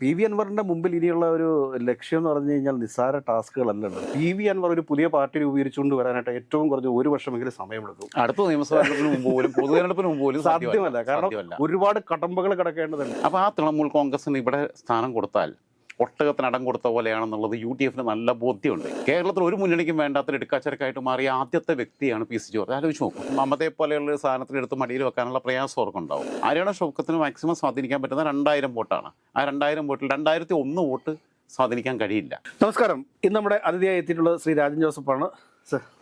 P V അൻവറിന്റെ മുമ്പിൽ ഇനിയുള്ള ഒരു ലക്ഷ്യം എന്ന് പറഞ്ഞു കഴിഞ്ഞാൽ നിസ്സാര ടാസ്കുകളല്ലല്ലോ. പി വി അൻവർ ഒരു പുതിയ പാർട്ടി രൂപീകരിച്ചുകൊണ്ട് വരാനായിട്ട് ഏറ്റവും കുറഞ്ഞ ഒരു വർഷമെങ്കിലും സമയമെടുക്കും. അടുത്ത നിയമസഭാ തെരഞ്ഞെടുപ്പിന് മുമ്പ് പോലും പൊതുതെരഞ്ഞെടുപ്പിന് മുമ്പ് പോലും സാധ്യമല്ല. കാരണം ഒരുപാട് കടമ്പകൾ കിടക്കേണ്ടതുണ്ട്. അപ്പോൾ ആ തൃണമൂൽ കോൺഗ്രസിന് ഇവിടെ സ്ഥാനം കൊടുത്താൽ ഒട്ടകത്തിന് അടം കൊടുത്ത പോലെയാണെന്നുള്ളത് UDF നല്ല ബോധ്യമുണ്ട്. കേരളത്തിൽ ഒരു മുന്നണിക്കും വേണ്ടാത്തൊരു എടുക്കാച്ചരക്കായിട്ട് മാറിയ ആദ്യത്തെ വ്യക്തിയാണ് പി സി ജോർജ്. ആലോചിച്ച് നോക്കും. മമതയെ പോലെയുള്ള ഒരു സാധനത്തിനെടുത്ത് മടിയിൽ വെക്കാനുള്ള പ്രയാസം അവർക്കുണ്ടാവും. ആര്യാണ ഷൗക്കത്തിന് മാക്സിമം സ്വാധീനിക്കാൻ പറ്റുന്ന 2000 വോട്ടാണ്. ആ 2000 വോട്ടിൽ 2001 വോട്ട് സ്വാധീനിക്കാൻ കഴിയില്ല. നമസ്കാരം. ഇന്ന് നമ്മുടെ അതിഥിയായി എത്തിയിട്ടുള്ളത് ശ്രീ രാജൻ ജോസഫാണ്.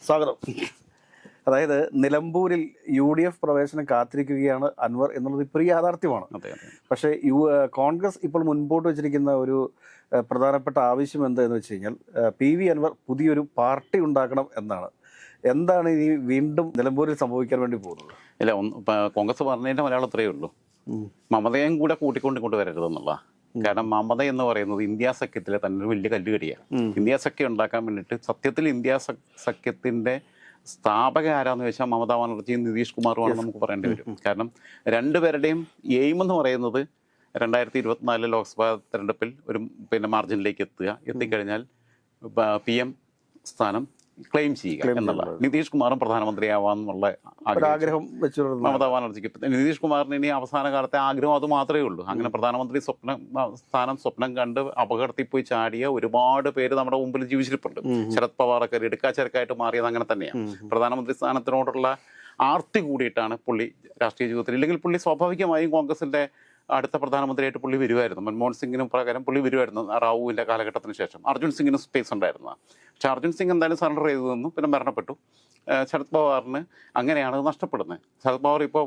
സ്വാഗതം. അതായത് നിലമ്പൂരിൽ UDF പ്രവേശനം കാത്തിരിക്കുകയാണ് അൻവർ എന്നുള്ളത് ഇപ്പോൾ യാഥാർത്ഥ്യമാണ്. പക്ഷേ കോൺഗ്രസ് ഇപ്പോൾ മുൻപോട്ട് വെച്ചിരിക്കുന്ന ഒരു പ്രധാനപ്പെട്ട ആവശ്യം എന്താണെന്ന് വെച്ച് കഴിഞ്ഞാൽ പി വി അൻവർ പുതിയൊരു പാർട്ടി ഉണ്ടാക്കണം എന്നാണ്. എന്താണ് ഇനി വീണ്ടും നിലമ്പൂരിൽ സംഭവിക്കാൻ വേണ്ടി പോകുന്നത്? ഇല്ല, കോൺഗ്രസ് പറഞ്ഞതിൻ്റെ മലയാളത്രയേ ഉള്ളൂ. മമതയും കൂടെ കൂട്ടിക്കൊണ്ട് വരരുതെന്നുള്ള. കാരണം മമത എന്ന് പറയുന്നത് ഇന്ത്യ സഖ്യത്തിലെ തന്നെ ഒരു വലിയ കല്ലുകടിയാണ്. ഇന്ത്യ സഖ്യം ഉണ്ടാക്കാൻ വേണ്ടിയിട്ട് സത്യത്തിൽ ഇന്ത്യ സഖ്യത്തിൻ്റെ സ്ഥാപക ആരാന്ന് ചോദിച്ചാൽ മമതാ ബാനർജിയും നിതീഷ് കുമാറുമാണ് നമുക്ക് പറയേണ്ടി വരും. കാരണം രണ്ടുപേരുടെയും എയിം എന്ന് പറയുന്നത് 2024 ലോക്സഭാ തെരഞ്ഞെടുപ്പിൽ ഒരു മാർജിനിലേക്ക് എത്തിക്കഴിഞ്ഞാൽ PM സ്ഥാനം ക്ലെയിം ചെയ്യുക എന്നുള്ള. നിതീഷ് കുമാറും പ്രധാനമന്ത്രിയാവാന്നുള്ള ആഗ്രഹം മമതാ ബാനർജിക്ക്. നിതീഷ് കുമാറിന് ഇനി അവസാന കാലത്തെ ആഗ്രഹം അത് മാത്രമേ ഉള്ളൂ. അങ്ങനെ പ്രധാനമന്ത്രി സ്വപ്നം കണ്ട് അപകടത്തിൽ പോയി ചാടിയ ഒരുപാട് പേര് നമ്മുടെ മുമ്പിൽ ജീവിച്ചിരിപ്പുണ്ട്. ശരത് പവാറൊക്കെ എടുക്കാച്ചരക്കായിട്ട് മാറിയത് അങ്ങനെ തന്നെയാണ്. പ്രധാനമന്ത്രി സ്ഥാനത്തിനോടുള്ള ആർത്തി കൂടിയിട്ടാണ് പുള്ളി രാഷ്ട്രീയ ജീവിതത്തിൽ. ഇല്ലെങ്കിൽ പുള്ളി സ്വാഭാവികമായും കോൺഗ്രസിന്റെ അടുത്ത പ്രധാനമന്ത്രിയായിട്ട് പുള്ളി വരുമായിരുന്നു. മൻമോഹൻ സിംഗിനും പ്രകാരം പുള്ളി വരുമായിരുന്നു റാവുവിൻ്റെ കാലഘട്ടത്തിന് ശേഷം. അർജുൻ സിംഗിനും സ്പേസ് ഉണ്ടായിരുന്നു. പക്ഷേ അർജുൻ സിംഗ് എന്തായാലും സറണ്ടർ ചെയ്തു തന്നു, പിന്നെ മരണപ്പെട്ടു. ശരത് പവാറിന് അങ്ങനെയാണ് നഷ്ടപ്പെടുന്നത്. ശരത് പവാർ ഇപ്പോൾ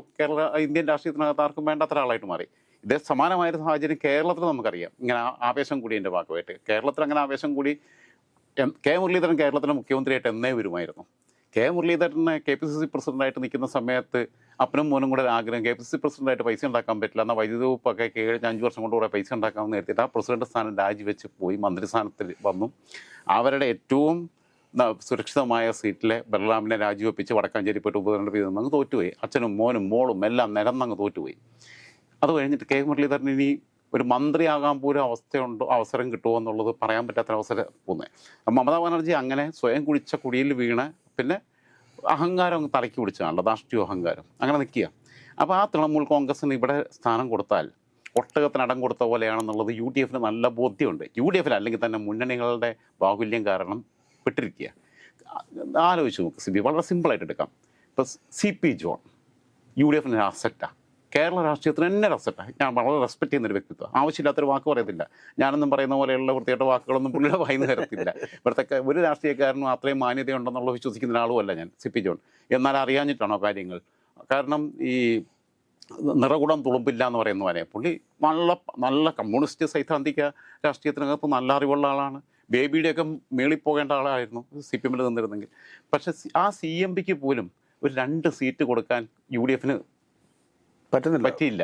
ഇന്ത്യൻ രാഷ്ട്രീയത്തിനകത്ത് ആർക്കും വേണ്ടാത്ത ഒരാളായിട്ട് മാറി. ഇതേ സമാനമായൊരു സാഹചര്യം കേരളത്തിൽ നമുക്കറിയാം. ഇങ്ങനെ ആവേശം കൂടിയതിൻ്റെ ഭാഗമായിട്ട് കേരളത്തിൽ അങ്ങനെ ആവേശം കൂടി കെ മുരളീധരൻ കേരളത്തിലെ മുഖ്യമന്ത്രിയായിട്ട് എന്നേ വരുമായിരുന്നു. കെ മുരളീധരനെ KPCC പ്രസിഡന്റായിട്ട് നിൽക്കുന്ന സമയത്ത് അപ്പനും മോനും കൂടെ ആഗ്രഹം KPCC പ്രസിഡന്റായിട്ട് പൈസ ഉണ്ടാക്കാൻ പറ്റില്ല, എന്നാൽ വൈദ്യുതി വകുപ്പൊക്കെ കഴിഞ്ഞ 5 വർഷം കൊണ്ട് കൂടെ പൈസ ഉണ്ടാക്കാമെന്ന് നേരത്തെ ആ പ്രസിഡന്റ് സ്ഥാനം രാജിവെച്ച് പോയി മന്ത്രിസ്ഥാനത്തിൽ വന്നു. അവരുടെ ഏറ്റവും സുരക്ഷിതമായ സീറ്റിലെ ബലറാമിനെ രാജിവെപ്പിച്ച് വടക്കാഞ്ചേരി പോയിട്ട് ഉപതെരഞ്ഞെടുപ്പ് ചെയ്തെന്നങ്ങ് തോറ്റുപോയി. അച്ഛനും മോനും മോളും എല്ലാം നിരന്നങ്ങ് തോറ്റുപോയി. അത് കഴിഞ്ഞിട്ട് കെ മുരളീധരൻ ഇനി ഒരു മന്ത്രിയാകാൻ പോലും അവസരം കിട്ടുമോ എന്നുള്ളത് പറയാൻ പറ്റാത്തൊരവസരം പോകുന്നത്. മമതാ ബാനർജി അങ്ങനെ സ്വയം കുഴിച്ച കുടിയിൽ വീണ് പിന്നെ അഹങ്കാരം അങ്ങ് തലയ്ക്ക് പിടിച്ചതാണല്ലോ, ധാർഷ്ട്രീയ അഹങ്കാരം, അങ്ങനെ നിൽക്കുക. അപ്പോൾ ആ തൃണമൂൽ കോൺഗ്രസിന് ഇവിടെ സ്ഥാനം കൊടുത്താൽ ഒട്ടകത്തിന് അടം കൊടുത്ത പോലെയാണെന്നുള്ളത് UDF നല്ല ബോധ്യമുണ്ട്. UDF അല്ലെങ്കിൽ തന്നെ മുന്നണികളുടെ ബാഹുല്യം കാരണം പെട്ടിരിക്കുക. ആലോചിച്ച് നോക്ക് സിബി, വളരെ സിമ്പിളായിട്ട് എടുക്കാം. ഇപ്പോൾ CP ജോൺ UDF അസറ്റാണ്, കേരള രാഷ്ട്രീയത്തിന് തന്നെ അസറ്റാണ്. ഞാൻ വളരെ റെസ്പെക്ട് ചെയ്യുന്നൊരു വ്യക്തിത്വം. ആവശ്യമില്ലാത്തൊരു വാക്ക് പറയത്തില്ല. ഞാനൊന്നും പറയുന്ന പോലെയുള്ള വൃത്തിയായിട്ട് വാക്കുകളൊന്നും പുള്ളിയുടെ വായിന്ന് തരത്തില്ല. ഇവിടുത്തെ ഒരു രാഷ്ട്രീയക്കാരനും അത്രയും മാന്യതയുണ്ടെന്നുള്ള വിശ്വസിക്കുന്ന ഒരാളുമല്ല ഞാൻ CP ജോൺ. എന്നാൽ അറിയാഞ്ഞിട്ടാണോ കാര്യങ്ങൾ? കാരണം ഈ നിറകുടം തുളുമ്പില്ല എന്ന് പറയുന്ന പോലെ പുള്ളി നല്ല കമ്മ്യൂണിസ്റ്റ് സൈദ്ധാന്തിക രാഷ്ട്രീയത്തിനകത്ത് നല്ല അറിവുള്ള ആളാണ്. ബേബിയുടെയൊക്കെ മേളിൽ പോകേണ്ട ആളായിരുന്നു CPM നിന്നിരുന്നെങ്കിൽ. പക്ഷെ ആ CMPക്ക് പോലും ഒരു 2 സീറ്റ് കൊടുക്കാൻ UDFന് പറ്റിയില്ല.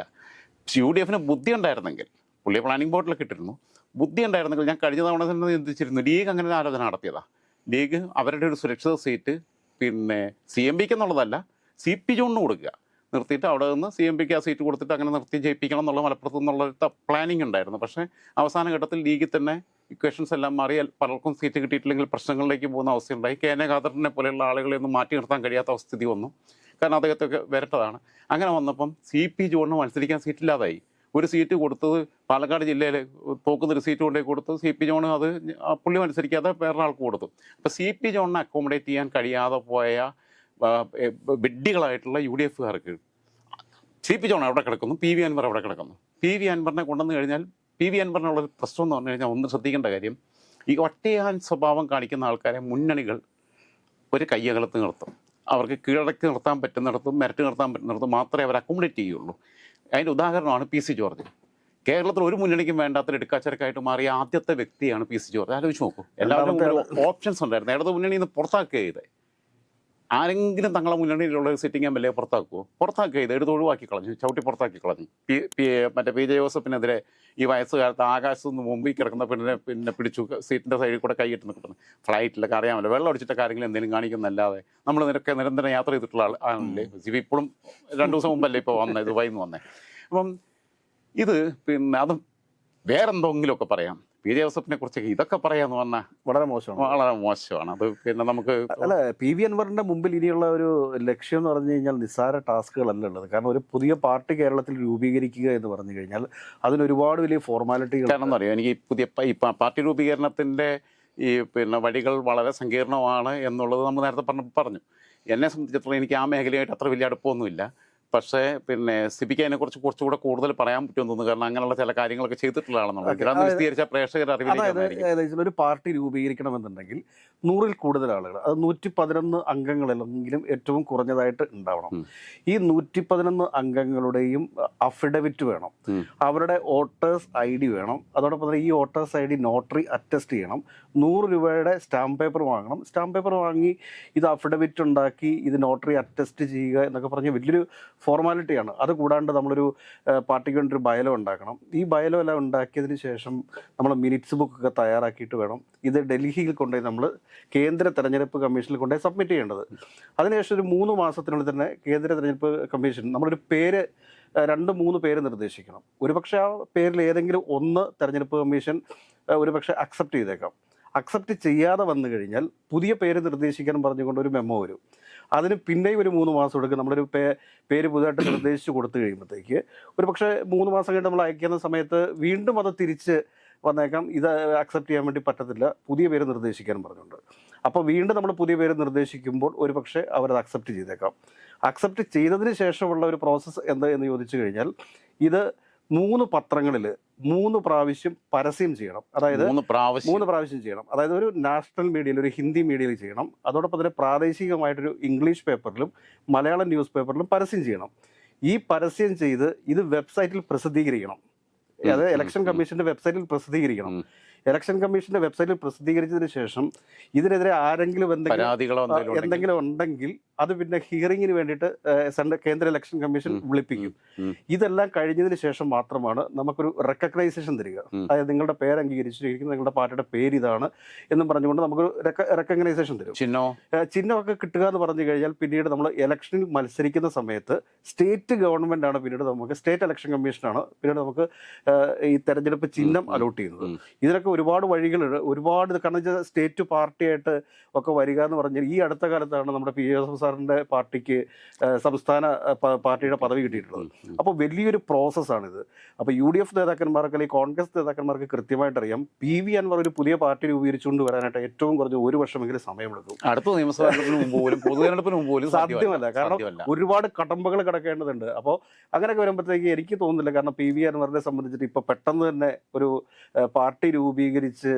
UDF ബുദ്ധി ഉണ്ടായിരുന്നെങ്കിൽ, പുള്ളിയെ പ്ലാനിംഗ് ബോർഡിലൊക്കെ ഇട്ടിരുന്നു, ബുദ്ധി ഉണ്ടായിരുന്നെങ്കിൽ ഞാൻ കഴിഞ്ഞ തവണ തന്നെ ചിന്തിച്ചിരുന്നു. ലീഗ് അങ്ങനെ ഒരു ആലോചന നടത്തിയതാണ്. ലീഗ് അവരുടെ ഒരു സുരക്ഷിത സീറ്റ് പിന്നെ CMPക്ക് എന്നുള്ളതല്ല CP ജോണിന് കൊടുക്കുക, നിർത്തിയിട്ട് അവിടെ നിന്ന് CMPക്ക് ആ സീറ്റ് കൊടുത്തിട്ട് അങ്ങനെ നിർത്തി ജയിപ്പിക്കണം എന്നുള്ള മലപ്പുറത്ത് നിന്നുള്ള പ്ലാനിങ് ഉണ്ടായിരുന്നു. പക്ഷേ അവസാന ഘട്ടത്തിൽ ലീഗിൽ തന്നെ ഇക്വേഷൻസ് എല്ലാം മാറി പലർക്കും സീറ്റ് കിട്ടിയിട്ടില്ലെങ്കിൽ പ്രശ്നങ്ങളിലേക്ക് പോകുന്ന അവസ്ഥയുണ്ടായി. KN ഖാദറിനെ പോലെയുള്ള ആളുകളെ ഒന്നും മാറ്റി നിർത്താൻ കഴിയാത്ത അവസ്ഥിതി വന്നു. കാരണം അദ്ദേഹത്തൊക്കെ വരട്ടതാണ്. അങ്ങനെ വന്നപ്പം CP ജോണിന് മത്സരിക്കാൻ സീറ്റില്ലാതായി. ഒരു സീറ്റ് കൊടുത്തത് പാലക്കാട് ജില്ലയിൽ തോക്കുന്നൊരു സീറ്റ് കൊണ്ടുപോയി കൊടുത്തു. CP ജോണ് അത് പുള്ളി മത്സരിക്കാതെ വേറൊരാൾക്ക് കൊടുത്തു. അപ്പോൾ CP ജോണിനെ അക്കോമഡേറ്റ് ചെയ്യാൻ കഴിയാതെ പോയ വിഡ്ഢികളായിട്ടുള്ള UDFകാർക്ക് CP ജോൺ അവിടെ കിടക്കുന്നു, PV അൻവർ അവിടെ കിടക്കുന്നു. PV അൻവറിനെ കൊണ്ടുവന്ന് കഴിഞ്ഞാൽ PV അൻവറിനുള്ളൊരു പ്രശ്നം എന്ന് പറഞ്ഞു കഴിഞ്ഞാൽ ഒന്ന് ശ്രദ്ധിക്കേണ്ട കാര്യം, ഈ ഒറ്റയാൻ സ്വഭാവം കാണിക്കുന്ന ആൾക്കാരെ മുന്നണികൾ ഒരു കയ്യകലത്ത് നിർത്തും. അവർക്ക് കീഴടക്കി നിർത്താൻ പറ്റുന്നിടത്തും മെരട്ട് നിർത്താൻ പറ്റുന്നിടത്തും മാത്രമേ അവർ അക്കോമഡേറ്റ് ചെയ്യുള്ളൂ. അതിൻ്റെ ഉദാഹരണമാണ് PC ജോർജ്. കേരളത്തിൽ ഒരു മുന്നണിക്കും വേണ്ടാത്തൊരു എടുക്കാച്ചരക്കായിട്ട് മാറിയ ആദ്യത്തെ വ്യക്തിയാണ് PC ജോർജ്. ആലോചിച്ച് നോക്കൂ. എല്ലാവരും ഓപ്ഷൻസ് ഉണ്ടായിരുന്നു. ഇടത് മുന്നണിയിൽ നിന്ന് പുറത്താക്കുക ചെയ്തേ. ആരെങ്കിലും തങ്ങളെ മുന്നണിയിലുള്ള ഒരു സിറ്റിംഗ് MLA പുറത്താക്കുക ചെയ്ത് എടുത്ത് ഒഴിവാക്കി കളഞ്ഞു, ചവിട്ടി പുറത്താക്കി കളഞ്ഞു. മറ്റേ PJ ജോസഫിനെതിരെ ഈ വയസ്സുകാലത്ത് ആകാശത്ത് നിന്ന് മുമ്പിൽ കിടക്കുന്ന പിന്നെ പിടിച്ചു സീറ്റിൻ്റെ സൈഡിൽ കൂടെ കൈയിട്ട് നിൽക്കുന്നു. ഫ്ലൈറ്റിലൊക്കെ അറിയാമല്ലോ, വെള്ളം അടിച്ചിട്ട കാര്യങ്ങൾ എന്തെങ്കിലും കാണിക്കുന്നല്ലാതെ നമ്മൾ നിരന്തരം യാത്ര ചെയ്തിട്ടുള്ള ആളല്ലേ. ഇപ്പോഴും 2 ദിവസം മുമ്പല്ലേ ഇപ്പോൾ വന്നത്, ദുബായിൽ നിന്ന് വന്നേ. അപ്പം ഇത് പിന്നെ അതും വേറെന്തെങ്കിലുമൊക്കെ പറയാം. പി ജോസഫിനെ കുറിച്ച് ഇതൊക്കെ പറയാന്ന് പറഞ്ഞാൽ വളരെ മോശമാണ്. വളരെ മോശമാണ്. അത് പിന്നെ നമുക്ക് അല്ല, പി വി അൻവറിന്റെ മുമ്പിൽ ഇനിയുള്ള ഒരു ലക്ഷ്യം എന്ന് പറഞ്ഞു കഴിഞ്ഞാൽ നിസ്സാര ടാസ്കുകളല്ല ഉള്ളത്. കാരണം ഒരു പുതിയ പാർട്ടി കേരളത്തിൽ രൂപീകരിക്കുക എന്ന് പറഞ്ഞു കഴിഞ്ഞാൽ അതിന് ഒരുപാട് വലിയ ഫോർമാലിറ്റികൾ. കാരണം എന്നറിയാം, എനിക്ക് ഈ പാർട്ടി രൂപീകരണത്തിന്റെ ഈ പിന്നെ വഴികൾ വളരെ സങ്കീർണമാണ് എന്നുള്ളത് നമ്മൾ നേരത്തെ പറഞ്ഞു. എന്നെ സംബന്ധിച്ചിടത്തോളം എനിക്ക് ആ മേഖലയായിട്ട് അത്ര വലിയ അടുപ്പമൊന്നുമില്ല. പക്ഷേ പിന്നെ സിബിക്ക് അതിനെക്കുറിച്ച് കുറച്ചുകൂടെ കൂടുതൽ പറയാൻ പറ്റുമെന്ന് തോന്നുന്നു. കാരണം അങ്ങനെയുള്ള ചില കാര്യങ്ങളൊക്കെ ചെയ്തിട്ടുള്ള ആളെന്നുള്ളത് അത് വിശദീകരിച്ച പ്രേക്ഷകർ അറിവില്ല. ഒരു പാർട്ടി രൂപീകരിക്കണമെന്നുണ്ടെങ്കിൽ 100-ൽ കൂടുതൽ ആളുകൾ, അത് 111 അംഗങ്ങളെങ്കിലും ഏറ്റവും കുറഞ്ഞതായിട്ട് ഉണ്ടാവണം. ഈ 111 അംഗങ്ങളുടെയും അഫിഡവിറ്റ് വേണം, അവരുടെ വോട്ടേഴ്സ് ID വേണം. അതോടൊപ്പം തന്നെ ഈ വോട്ടേഴ്സ് ID നോട്ടറി അറ്റസ്റ്റ് ചെയ്യണം. 100 രൂപയുടെ സ്റ്റാമ്പ് പേപ്പർ വാങ്ങണം. സ്റ്റാമ്പ് പേപ്പർ വാങ്ങി ഇത് അഫിഡവിറ്റ് ഉണ്ടാക്കി ഇത് നോട്ടറി അറ്റസ്റ്റ് ചെയ്യുക എന്നൊക്കെ പറഞ്ഞ് വലിയൊരു ഫോർമാലിറ്റിയാണ്. അത് കൂടാണ്ട് നമ്മളൊരു പാർട്ടിക്ക് വേണ്ടി ഒരു ബയലോ ഉണ്ടാക്കണം. ഈ ബയലോ എല്ലാം ഉണ്ടാക്കിയതിന് ശേഷം നമ്മൾ മിനിറ്റ്സ് ബുക്കൊക്കെ തയ്യാറാക്കിയിട്ട് വേണം ഇത് ഡൽഹിയിൽ കൊണ്ടുപോയി നമ്മൾ കേന്ദ്ര തെരഞ്ഞെടുപ്പ് കമ്മീഷനിൽ കൊണ്ടുപോയി സബ്മിറ്റ് ചെയ്യേണ്ടത്. അതിനുശേഷം ഒരു 3 മാസത്തിനുള്ളിൽ തന്നെ കേന്ദ്ര തെരഞ്ഞെടുപ്പ് കമ്മീഷൻ നമ്മളൊരു പേര് 2-3 പേര് നിർദ്ദേശിക്കണം. ഒരുപക്ഷെ ആ പേരിൽ ഏതെങ്കിലും ഒന്ന് തെരഞ്ഞെടുപ്പ് കമ്മീഷൻ ഒരുപക്ഷെ അക്സെപ്റ്റ് ചെയ്തേക്കാം. അക്സെപ്റ്റ് ചെയ്യാതെ വന്നു കഴിഞ്ഞാൽ പുതിയ പേര് നിർദ്ദേശിക്കാൻ പറഞ്ഞുകൊണ്ട് ഒരു മെമ്മോ വരും. അതിന് പിന്നെയും ഒരു 3 മാസം എടുക്കും. നമ്മളൊരു പേര് പുതുതായിട്ട് നിർദ്ദേശിച്ച് കൊടുത്തു കഴിയുമ്പോഴത്തേക്ക് ഒരു പക്ഷേ 3 മാസം കഴിഞ്ഞ് നമ്മൾ അയക്കുന്ന സമയത്ത് വീണ്ടും അത് തിരിച്ച് വന്നേക്കാം. ഇത് അക്സെപ്റ്റ് ചെയ്യാൻ വേണ്ടി പറ്റത്തില്ല, പുതിയ പേര് നിർദ്ദേശിക്കാൻ പറഞ്ഞുകൊണ്ട്. അപ്പോൾ വീണ്ടും നമ്മൾ പുതിയ പേര് നിർദ്ദേശിക്കുമ്പോൾ ഒരു പക്ഷേ അവരത് അക്സെപ്റ്റ് ചെയ്തേക്കാം. അക്സെപ്റ്റ് ചെയ്തതിന് ശേഷമുള്ള ഒരു പ്രോസസ്സ് എന്താ എന്ന് ചോദിച്ചു കഴിഞ്ഞാൽ ഇത് 3 പത്രങ്ങളിൽ 3 പ്രാവശ്യം പരസ്യം ചെയ്യണം. അതായത് 3 പ്രാവശ്യം ചെയ്യണം. അതായത് ഒരു നാഷണൽ മീഡിയയിൽ, ഒരു ഹിന്ദി മീഡിയയിൽ ചെയ്യണം. അതോടൊപ്പം തന്നെ പ്രാദേശികമായിട്ടൊരു ഇംഗ്ലീഷ് പേപ്പറിലും മലയാളം ന്യൂസ് പേപ്പറിലും പരസ്യം ചെയ്യണം. ഈ പരസ്യം ചെയ്ത് ഇത് വെബ്സൈറ്റിൽ പ്രസിദ്ധീകരിക്കണം. അത് ഇലക്ഷൻ കമ്മീഷന്റെ വെബ്സൈറ്റിൽ പ്രസിദ്ധീകരിക്കണം. ഇലക്ഷൻ കമ്മീഷന്റെ വെബ്സൈറ്റിൽ പ്രസിദ്ധീകരിച്ചതിന് ശേഷം ഇതിനെതിരെ ആരെങ്കിലും എന്തെങ്കിലും ഉണ്ടെങ്കിൽ അത് പിന്നെ ഹിയറിങ്ങിന് വേണ്ടിയിട്ട് കേന്ദ്ര ഇലക്ഷൻ കമ്മീഷൻ വിളിപ്പിക്കും. ഇതെല്ലാം കഴിഞ്ഞതിന് ശേഷം മാത്രമാണ് നമുക്കൊരു റെക്കഗ്നൈസേഷൻ തരിക. അതായത് നിങ്ങളുടെ പേര് അംഗീകരിച്ചിരിക്കുന്നു, നിങ്ങളുടെ പാർട്ടിയുടെ പേര് ഇതാണ് എന്നും പറഞ്ഞുകൊണ്ട് നമുക്കൊരു റെക്കഗ്നൈസേഷൻ തരും. ചിഹ്നമൊക്കെ കിട്ടുക എന്ന് പറഞ്ഞു കഴിഞ്ഞാൽ പിന്നീട് നമ്മൾ ഇലക്ഷനിൽ മത്സരിക്കുന്ന സമയത്ത് സ്റ്റേറ്റ് ഗവൺമെന്റ് ആണ് പിന്നീട് നമുക്ക്, സ്റ്റേറ്റ് ഇലക്ഷൻ കമ്മീഷനാണ് പിന്നീട് നമുക്ക് ഈ തെരഞ്ഞെടുപ്പ് ചിഹ്നം അലോട്ട് ചെയ്യുന്നത്. ഇതിനൊക്കെ ഒരുപാട് വഴികളുണ്ട്, ഒരുപാട്. കാരണം വെച്ചാൽ സ്റ്റേറ്റ് പാർട്ടിയായിട്ട് ഒക്കെ വരിക എന്ന് പറഞ്ഞാൽ ഈ അടുത്ത കാലത്താണ് നമ്മുടെ പി ജോസഫ് സാറിന്റെ പാർട്ടിക്ക് സംസ്ഥാന പാർട്ടിയുടെ പദവി കിട്ടിയിട്ടുള്ളത്. അപ്പോൾ വലിയൊരു പ്രോസസ്സാണിത്. അപ്പോൾ UDF നേതാക്കന്മാർക്ക് അല്ലെങ്കിൽ കോൺഗ്രസ് നേതാക്കന്മാർക്ക് കൃത്യമായിട്ട് അറിയാം പി വി അൻവർ ഒരു പുതിയ പാർട്ടി രൂപീകരിച്ചുകൊണ്ട് വരാനായിട്ട് ഏറ്റവും കുറഞ്ഞ 1 വർഷമെങ്കിലും സമയമെടുക്കും. അടുത്ത നിയമസഭാ പൊതുതെരഞ്ഞെടുപ്പിന് മുമ്പ് സാധ്യമല്ല. കാരണം ഒരുപാട് കടമ്പകൾ കിടക്കേണ്ടതുണ്ട്. അപ്പോൾ അങ്ങനെയൊക്കെ വരുമ്പോഴത്തേക്ക് എനിക്ക് തോന്നുന്നില്ല. കാരണം പി വി അൻവറിനെ സംബന്ധിച്ചിട്ട് ഇപ്പോൾ പെട്ടെന്ന് തന്നെ ഒരു പാർട്ടി രൂപീകരിച്ച്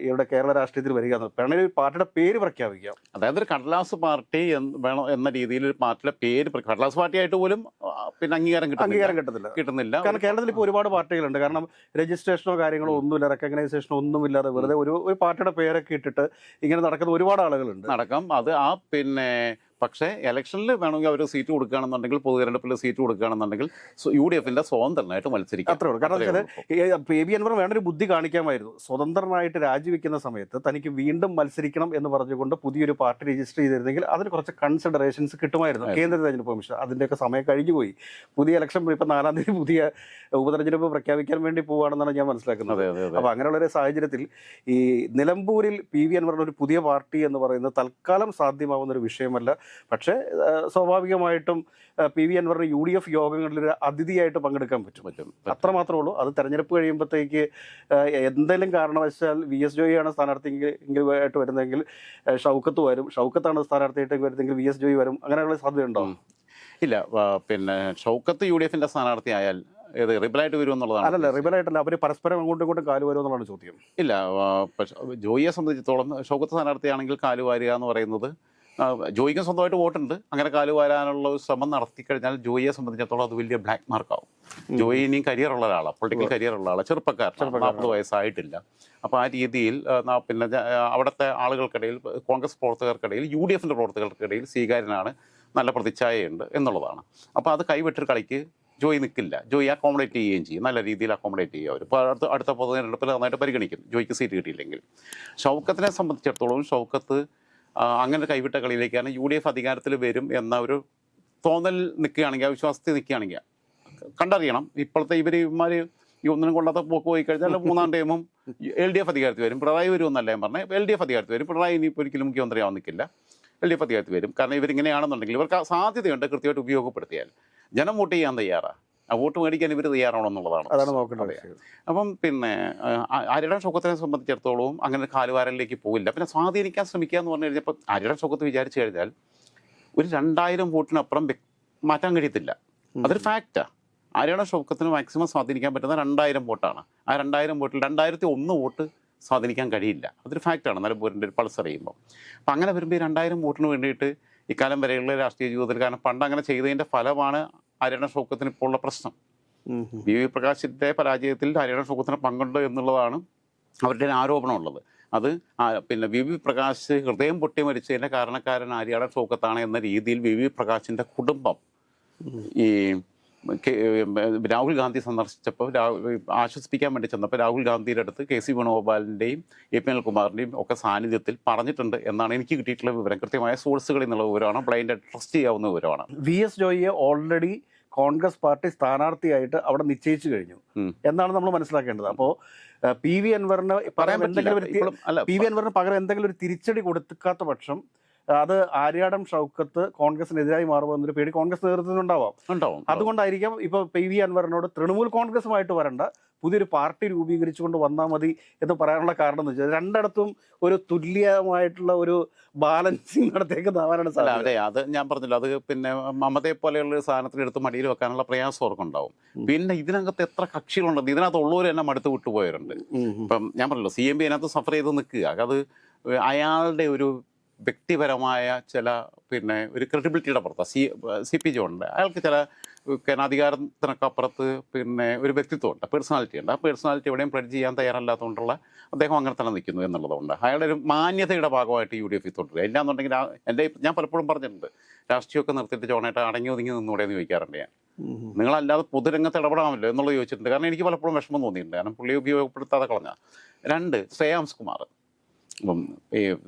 ഇവിടെ കേരള രാഷ്ട്രീയത്തിൽ വരിക എന്ന് പാർട്ടിയുടെ പേര് പ്രഖ്യാപിക്കാം. അതായത് ഒരു കടലാസ് പാർട്ടി വേണം എന്ന രീതിയിൽ ഒരു പാർട്ടിയുടെ പേര്, കടലാസ് പാർട്ടിയായിട്ട് പോലും പിന്നെ അംഗീകാരം കിട്ടുന്നില്ല. കാരണം കേരളത്തിൽ ഇപ്പോൾ ഒരുപാട് പാർട്ടികളുണ്ട്. കാരണം രജിസ്ട്രേഷനോ കാര്യങ്ങളോ ഒന്നുമില്ല, റെക്കഗ്നൈസേഷനോ ഒന്നുമില്ലാതെ വെറുതെ ഒരു പാർട്ടിയുടെ പേരൊക്കെ ഇട്ടിട്ട് ഇങ്ങനെ നടക്കുന്ന ഒരുപാട് ആളുകളുണ്ട്. അത് ആ പിന്നെ പക്ഷേ ഇലക്ഷനിൽ വേണമെങ്കിൽ അവർ സീറ്റ് കൊടുക്കുകയാണെന്നുണ്ടെങ്കിൽ, പൊതുതെരഞ്ഞെടുപ്പിൽ സീറ്റ് കൊടുക്കുകയാണെന്നുണ്ടെങ്കിൽ UDFന്റെ സ്വതന്ത്രനായിട്ട് മത്സരിക്കും. അത്രേ ഉള്ളൂ. കാരണം വെച്ചാൽ പി വി അൻവർ വേണ്ടൊരു ബുദ്ധി കാണിക്കാമായിരുന്നു. സ്വതന്ത്രനായിട്ട് രാജിവെക്കുന്ന സമയത്ത് തനിക്ക് വീണ്ടും മത്സരിക്കണം എന്ന് പറഞ്ഞുകൊണ്ട് പുതിയൊരു പാർട്ടി രജിസ്റ്റർ ചെയ്തിരുന്നെങ്കിൽ അതിന് കുറച്ച് കൺസിഡറേഷൻസ് കിട്ടുമായിരുന്നു കേന്ദ്ര തെരഞ്ഞെടുപ്പ് കമ്മീഷൻ. അതിൻ്റെയൊക്കെ സമയം കഴിഞ്ഞുപോയി. പുതിയ ഇലക്ഷൻ ഇപ്പം 4-ാം തീയതി പുതിയ ഉപതെരഞ്ഞെടുപ്പ് പ്രഖ്യാപിക്കാൻ വേണ്ടി പോവുകയാണെന്നാണ് ഞാൻ മനസ്സിലാക്കുന്നത്. അപ്പോൾ അങ്ങനെയുള്ളൊരു സാഹചര്യത്തിൽ ഈ നിലമ്പൂരിൽ പി വി അൻവറിന്റെ ഒരു പുതിയ പാർട്ടി എന്ന് പറയുന്നത് തൽക്കാലം സാധ്യമാവുന്ന ഒരു വിഷയമല്ല. പക്ഷേ സ്വാഭാവികമായിട്ടും പി വി അൻവറിന് UDF യോഗങ്ങളിൽ ഒരു അതിഥിയായിട്ട് പങ്കെടുക്കാൻ പറ്റും. അത്രമാത്രമേ ഉള്ളൂ. അത് തെരഞ്ഞെടുപ്പ് കഴിയുമ്പോഴത്തേക്ക് എന്തെങ്കിലും കാരണവശാൽ VS ജോയിയാണ് സ്ഥാനാർത്ഥിയായിട്ട് വരുന്നതെങ്കിൽ ഷൗക്കത്ത് വരും, ഷൗക്കത്താണ് സ്ഥാനാർത്ഥിയായിട്ട് വരുന്നതെങ്കിൽ VS ജോയി വരും. അങ്ങനെയുള്ള സാധ്യതയുണ്ടോ? ഇല്ല. പിന്നെ ഷൗക്കത്ത് UDFന്റെ സ്ഥാനാർത്ഥിയായാൽ റിബലായിട്ട് വരും എന്നുള്ളതാണ്. അല്ലല്ല, റിബലായിട്ടല്ല, അവർ പരസ്പരം അങ്ങോട്ടും ഇങ്ങോട്ടും കാലുവാരും എന്നുള്ളതാണ് ചോദ്യം. ഇല്ല, ജോയിയെ സംബന്ധിച്ചിടത്തോളം ഷൗക്കത്ത് സ്ഥാനാർത്ഥിയാണെങ്കിൽ കാലുവാരുക എന്ന് പറയുന്നത്, ജോയിക്കും സ്വന്തമായിട്ട് വോട്ടുണ്ട്. അങ്ങനെ കാലുവാരാനുള്ള ഒരു ശ്രമം നടത്തിക്കഴിഞ്ഞാൽ ജോയിയെ സംബന്ധിച്ചിടത്തോളം അത് വലിയ ബ്ലാക്ക് മാർക്കാവും. ജോയി ഇനിയും കരിയറുള്ള ഒരാളാണ്, പൊളിറ്റിക്കൽ കരിയറുള്ള ആളാണ്, ചെറുപ്പക്കാരൻ, 40 വയസ്സായിട്ടില്ല. അപ്പോൾ ആ രീതിയിൽ പിന്നെ അവിടുത്തെ ആളുകൾക്കിടയിൽ, കോൺഗ്രസ് പ്രവർത്തകർക്കിടയിൽ, UDFന്റെ പ്രവർത്തകർക്കിടയിൽ സ്വീകാര്യനാണ്, നല്ല പ്രതിച്ഛായയുണ്ട് എന്നുള്ളതാണ്. അപ്പോൾ അത് കൈവിട്ടൊരു കളിക്ക് ജോയി നിൽക്കില്ല. ജോയി അക്കോമഡേറ്റ് ചെയ്യുകയും ചെയ്യും, നല്ല രീതിയിൽ അക്കോമഡേറ്റ് ചെയ്യുക. അവർ ഇപ്പോൾ അടുത്ത പൊതുതെരഞ്ഞെടുപ്പിൽ നന്നായിട്ട് പരിഗണിക്കും ജോയിക്ക് സീറ്റ് കിട്ടിയില്ലെങ്കിൽ. ഷൗക്കത്തിനെ സംബന്ധിച്ചിടത്തോളം ഷൗക്കത്ത് അങ്ങനെ കൈവിട്ട കളിയിലേക്കാണ് UDF അധികാരത്തിൽ വരും എന്ന ഒരു തോന്നൽ നിൽക്കുകയാണെങ്കിൽ, ആ വിശ്വാസത്തിൽ നിൽക്കുകയാണെങ്കിൽ കണ്ടറിയണം. ഇപ്പോഴത്തെ ഇവന്മാർ ഈ ഒന്നിനും കൊള്ളാത്ത പോക്ക് പോയി കഴിഞ്ഞാൽ മൂന്നാം ടൈമും LDF അധികാരത്തിൽ വരും. പിണറായി വരുമെന്നല്ല ഞാൻ പറഞ്ഞത്, LDF അധികാരത്തിൽ വരും. പിണറായി ഇനിയിപ്പോൾ ഒരിക്കലും മുഖ്യമന്ത്രിയാവാൻ നിൽക്കില്ല, LDF അധികാരത്തിൽ വരും. കാരണം ഇവരിങ്ങനെയാണെന്നുണ്ടെങ്കിൽ ഇവർക്ക് സാധ്യതയുണ്ട് കൃത്യമായിട്ട് ഉപയോഗപ്പെടുത്തിയാൽ. ജനം വോട്ട് ചെയ്യാൻ തയ്യാറാണ്, ആ വോട്ട് മേടിക്കാൻ ഇവർ തയ്യാറാണോ എന്നുള്ളതാണ്. അതാണ് നോക്കേണ്ടത്. അപ്പം പിന്നെ ആര്യടൻ ഷൗക്കത്തിനെ സംബന്ധിച്ചിടത്തോളം അങ്ങനെ കാലുവാരലിലേക്ക് പോകില്ല. പിന്നെ സ്വാധീനിക്കാൻ ശ്രമിക്കുക എന്ന് പറഞ്ഞു കഴിഞ്ഞാൽ ഇപ്പോൾ ആര്യടൻ ഷൗക്കത്ത് വിചാരിച്ചു കഴിഞ്ഞാൽ ഒരു 2000 വോട്ടിനപ്പുറം മാറ്റാൻ കഴിയത്തില്ല. അതൊരു ഫാക്റ്റാണ്. ആര്യടൻ ഷൗക്കത്തിന് മാക്സിമം സ്വാധീനിക്കാൻ പറ്റുന്ന 2000 വോട്ടാണ്. ആ 2000 വോട്ടിൽ 2001 വോട്ട് സ്വാധീനിക്കാൻ കഴിയില്ല. അതൊരു ഫാക്റ്റാണ് നിലമ്പൂരിൻ്റെ ഒരു പൾസ് അറിയുമ്പോൾ. അപ്പം അങ്ങനെ വരുമ്പോൾ ഈ 2000 വോട്ടിന് വേണ്ടിയിട്ട് ഇക്കാലം വരെയുള്ള രാഷ്ട്രീയ ജീവിതത്തിൽ, കാരണം പണ്ട് അങ്ങനെ ചെയ്തതിൻ്റെ ഫലമാണ് ആര്യടൻ ഷൗക്കത്തിന് ഇപ്പോൾ ഉള്ള പ്രശ്നം. വി പ്രകാശിൻ്റെ പരാജയത്തിൽ ആര്യടൻ ഷൗക്കത്തിന് പങ്കുണ്ട് എന്നുള്ളതാണ് അവരുടെ ആരോപണമുള്ളത്. അത് പിന്നെ വി പ്രകാശ് ഹൃദയം പൊട്ടി മരിച്ചതിൻ്റെ കാരണക്കാരൻ ആര്യടൻ ഷൗക്കത്താണ് എന്ന രീതിയിൽ വി പ്രകാശിൻ്റെ കുടുംബം ഈ രാഹുൽ ഗാന്ധി സന്ദർശിച്ചപ്പോൾ ആശ്വസിപ്പിക്കാൻ വേണ്ടി ചെന്നപ്പോൾ രാഹുൽ ഗാന്ധിയുടെ അടുത്ത് KC വേണുഗോപാലിൻ്റെയും AP അനിൽകുമാറിൻ്റെയും ഒക്കെ സാന്നിധ്യത്തിൽ പറഞ്ഞിട്ടുണ്ട് എന്നാണ് എനിക്ക് കിട്ടിയിട്ടുള്ള വിവരം. കൃത്യമായ സോഴ്സുകളിൽ നിന്നുള്ള വിവരമാണ്, ബ്ലൈൻഡ് ട്രസ്റ്റ് ചെയ്യാവുന്ന വിവരമാണ്. VS ജോയിയെ ഓൾറെഡി കോൺഗ്രസ് പാർട്ടി സ്ഥാനാർത്ഥിയായിട്ട് അവിടെ നിശ്ചയിച്ചു കഴിഞ്ഞു എന്നാണ് നമ്മൾ മനസ്സിലാക്കേണ്ടത്. അപ്പോൾ PV അൻവറിന് പകരം എന്തെങ്കിലും ഒരു തിരിച്ചടി കൊടുക്കാത്ത പക്ഷം അത് ആര്യാടൻ ഷൗക്കത്ത് കോൺഗ്രസിനെതിരായി മാറുമെന്നൊരു പേടി കോൺഗ്രസ് നേതൃത്വത്തിനുണ്ടാവാം. അതുകൊണ്ടായിരിക്കാം ഇപ്പോൾ PV അൻവറിനോട് തൃണമൂൽ കോൺഗ്രസുമായിട്ട് വരണ്ട, പുതിയൊരു പാർട്ടി രൂപീകരിച്ചുകൊണ്ട് വന്നാൽ മതി എന്ന് പറയാനുള്ള കാരണം എന്ന് വെച്ചാൽ രണ്ടിടത്തും ഒരു തുല്യമായിട്ടുള്ള ഒരു ബാലൻസിങ് നടത്തേക്കുന്നതാണ് സാധ്യത. അതെ, അത് ഞാൻ പറഞ്ഞില്ല. അത് പിന്നെ മമതയെ പോലെയുള്ള ഒരു സാധനത്തിന് എടുത്ത് മടിയിൽ വെക്കാനുള്ള പ്രയാസം അവർക്കുണ്ടാവും. പിന്നെ ഇതിനകത്ത് എത്ര കക്ഷികളുണ്ട്, ഇതിനകത്ത് ഉള്ളവർ തന്നെ മടുത്ത് വിട്ടുപോയവരുണ്ട്. ഇപ്പം ഞാൻ പറഞ്ഞല്ലോ, CMB അതിനകത്ത് സഫർ ചെയ്ത് നിൽക്കുക. അത് അയാളുടെ ഒരു വ്യക്തിപരമായ ചില പിന്നെ ഒരു ക്രെഡിബിലിറ്റിയുടെ പുറത്താണ് CP ജോണിൻ്റെ. അയാൾക്ക് ചില അധികാരത്തിനൊക്കെ അപ്പുറത്ത് പിന്നെ ഒരു വ്യക്തിത്വമുണ്ട്, പേഴ്സണാലിറ്റി ഉണ്ട്. ആ പേഴ്സണാലിറ്റി എവിടെയും പ്രെഡിക്റ്റ് ചെയ്യാൻ തയ്യാറല്ലാത്തതുകൊണ്ടുള്ള അദ്ദേഹം അങ്ങനെ തന്നെ നിൽക്കുന്നു എന്നുള്ളതുകൊണ്ട് അയാളുടെ ഒരു മാന്യതയുടെ ഭാഗമായിട്ട് UDF തുടരുക. ഇല്ലാന്നുണ്ടെങ്കിൽ ഞാൻ പലപ്പോഴും പറഞ്ഞിട്ടുണ്ട്, രാഷ്ട്രീയമൊക്കെ നിർത്തിയിട്ട് ജോണായിട്ട് അടങ്ങി ഒതുങ്ങി നിന്നൂടെ എന്ന് ചോദിക്കാറുണ്ട് ഞാൻ. നിങ്ങളല്ലാതെ പൊതുരംഗത്ത് ഇടപെടാമല്ലോ എന്നുള്ളത് ചോദിച്ചിട്ടുണ്ട്. കാരണം എനിക്ക് പലപ്പോഴും വിഷമം തോന്നിയിട്ടുണ്ട്, കാരണം പുള്ളിയെ ഉപയോഗപ്പെടുത്താതെ കളഞ്ഞ. 2 ശ്രേയാംസ് കുമാർ. അപ്പം ഈ